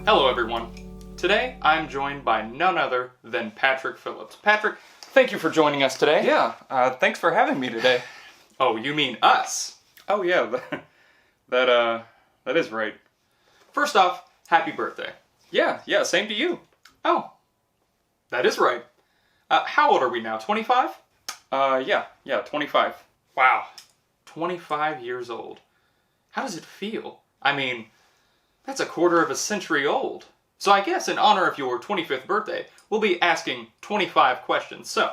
Hello everyone. Today I'm joined by none other than Patrick Phillips. Patrick, thank you for joining us today. Yeah, thanks for having me today. Oh, you mean us? Oh yeah, that is right. First off, happy birthday. Yeah, same to you. Oh, that is right. How old are we now, 25? Yeah, 25. Wow, 25 years old. How does it feel? I mean, that's a quarter of a century old. So I guess in honor of your 25th birthday, we'll be asking 25 questions. So,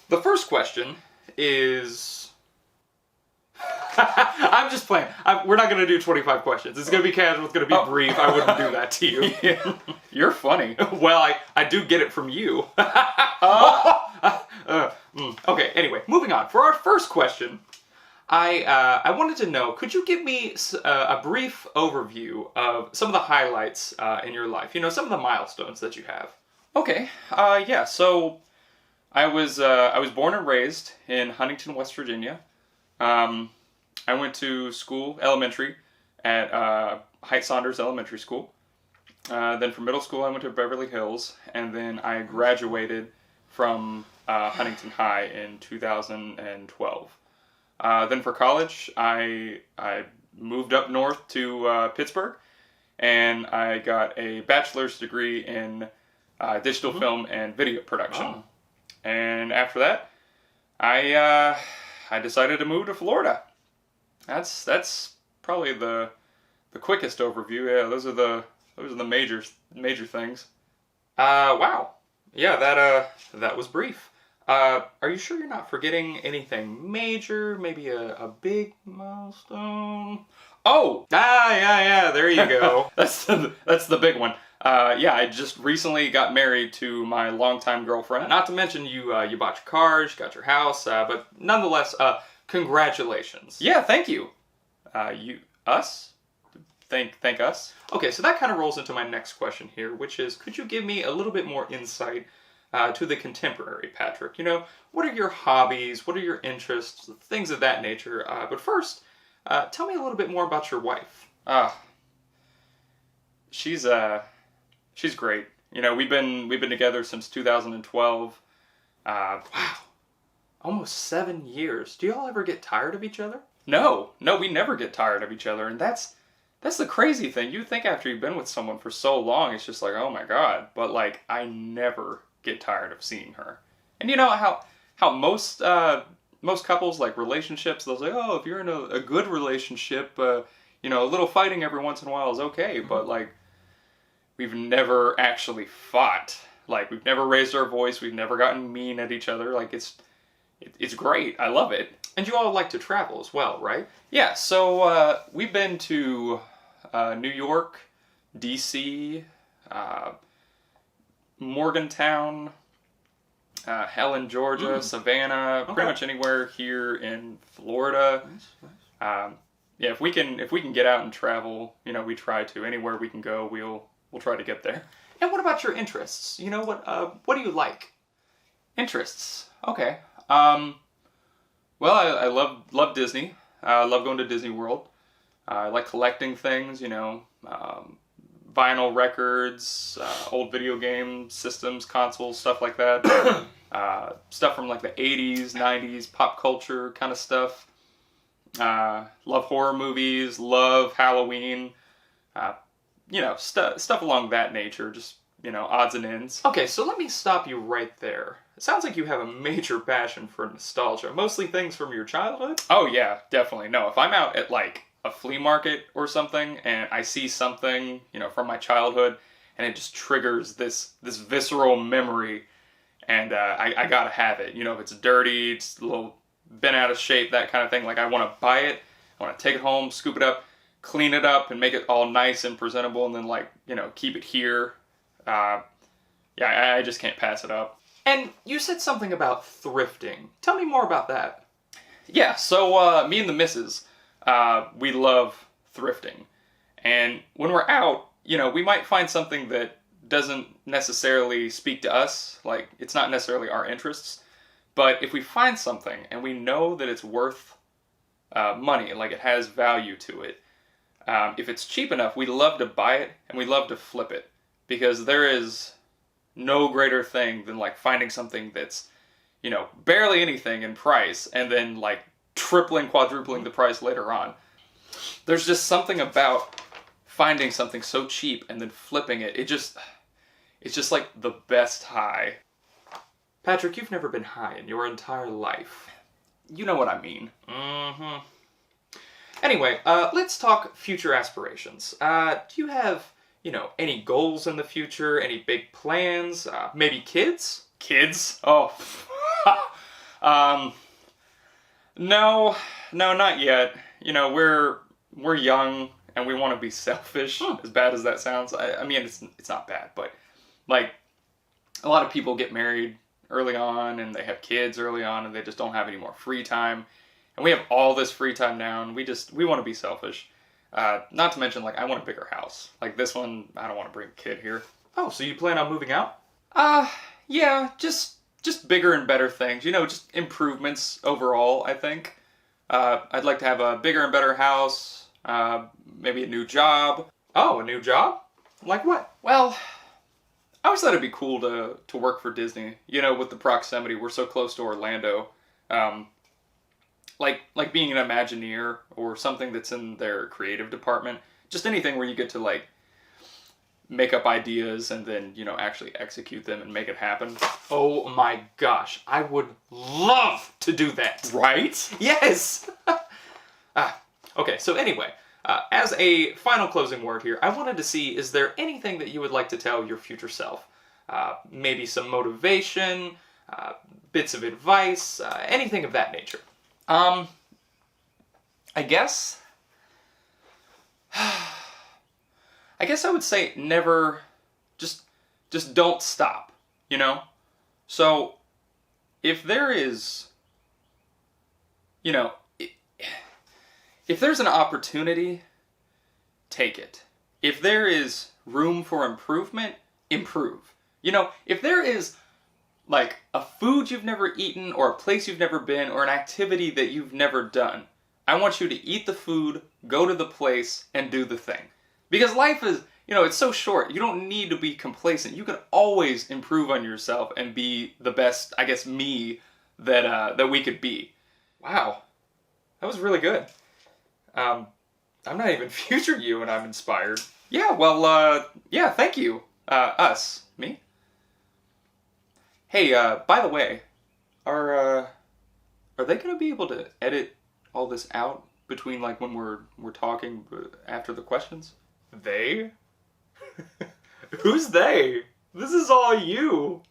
the first question is... I'm just playing. We're not going to do 25 questions. It's going to be casual. It's going to be brief. I wouldn't do that to you. You're funny. Well, I do get it from you. Okay, anyway, moving on. For our first question, I wanted to know, could you give me a brief overview of some of the highlights in your life? You know, some of the milestones that you have. Okay. Yeah. So, I was born and raised in Huntington, West Virginia. I went to school, elementary, at Height Saunders Elementary School. Then for middle school, I went to Beverly Hills, and then I graduated from Huntington High in 2012. Then for college, I moved up north to Pittsburgh, and I got a bachelor's degree in digital film and video production. Oh. And after that, I decided to move to Florida. That's probably the quickest overview. Yeah, those are the major things. Wow. Yeah, that was brief. Are you sure you're not forgetting anything major? Maybe a big milestone? Oh! Yeah, there you go. That's the big one. Yeah, I just recently got married to my longtime girlfriend. Not to mention you bought your cars, you got your house, but nonetheless, congratulations. Yeah, thank you. Us? Thank us? Okay, so that kind of rolls into my next question here, which is, could you give me a little bit more insight to the contemporary Patrick? You know, what are your hobbies? What are your interests? Things of that nature. But first, tell me a little bit more about your wife. She's great. You know, we've been together since 2012. Wow, almost 7 years. Do y'all ever get tired of each other? No, we never get tired of each other, and that's the crazy thing. You think after you've been with someone for so long, it's just like, oh my god. But like, I never get tired of seeing her. And you know how most couples, like relationships, they'll say, oh, if you're in a good relationship, you know, a little fighting every once in a while is okay. But like, we've never actually fought. Like, we've never raised our voice. We've never gotten mean at each other. Like, it's great. I love it. And you all like to travel as well, right? Yeah, so we've been to New York, D.C., Morgantown, Helen, Georgia, Savannah, pretty much anywhere here in Florida. Nice. Yeah, if we can get out and travel, you know, we try to. Anywhere we can go, we'll try to get there. And what about your interests? You know, what do you like? Interests. Okay. Well, I love Disney. I love going to Disney World. I like collecting things, you know, vinyl records, old video game systems, consoles, stuff like that. Stuff from like the 80s, 90s, pop culture kind of stuff. Love horror movies, love Halloween. You know, stuff along that nature, just, you know, odds and ends. Okay, so let me stop you right there. It sounds like you have a major passion for nostalgia. Mostly things from your childhood? Oh yeah, definitely. No, if I'm out at like a flea market or something and I see something, you know, from my childhood and it just triggers this visceral memory and I gotta have it. You know, if it's dirty, it's a little bent out of shape, that kind of thing. Like, I want to buy it, I want to take it home, scoop it up, clean it up and make it all nice and presentable and then, like, you know, keep it here. Yeah, I just can't pass it up. And you said something about thrifting. Tell me more about that. Yeah, so me and the missus, we love thrifting. And when we're out, you know, we might find something that doesn't necessarily speak to us. Like, it's not necessarily our interests. But if we find something and we know that it's worth money, like it has value to it, If it's cheap enough, we love to buy it and we love to flip it, because there is no greater thing than like finding something that's, you know, barely anything in price and then like tripling, quadrupling the price later on. There's just something about finding something so cheap and then flipping it. It's just like the best high. Patrick, you've never been high in your entire life. You know what I mean. Mm-hmm. Anyway, let's talk future aspirations. Do you have, you know, any goals in the future? Any big plans? Maybe kids? Kids? Oh. No, not yet. You know, we're young and we want to be selfish. As bad as that sounds, I mean, it's not bad, but like a lot of people get married early on and they have kids early on and they just don't have any more free time. And we have all this free time now and we want to be selfish. Not to mention, like, I want a bigger house. Like this one, I don't want to bring a kid here. Oh, so you plan on moving out? Yeah, just bigger and better things. You know, just improvements overall, I think. I'd like to have a bigger and better house, maybe a new job. Oh, a new job? Like what? Well, I always thought it'd be cool to work for Disney. You know, with the proximity, we're so close to Orlando. Like being an Imagineer or something that's in their creative department. Just anything where you get to like make up ideas and then, you know, actually execute them and make it happen. Oh my gosh, I would love to do that. Right? Yes! Okay, so anyway, as a final closing word here, I wanted to see, is there anything that you would like to tell your future self? Maybe some motivation, bits of advice, anything of that nature. I guess I would say never, just don't stop, you know? So, if there is, you know, if there's an opportunity, take it. If there is room for improvement, improve. You know, if there is like a food you've never eaten or a place you've never been or an activity that you've never done, I want you to eat the food, go to the place, and do the thing. Because life is, you know, it's so short. You don't need to be complacent. You can always improve on yourself and be the best, I guess, me that we could be. Wow, that was really good. I'm not even future you and I'm inspired. Yeah, well, yeah, thank you. Us. Me? Hey, by the way, are they gonna be able to edit all this out between like when we're talking after the questions? They? Who's they? This is all you.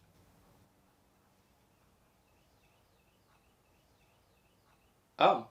Oh.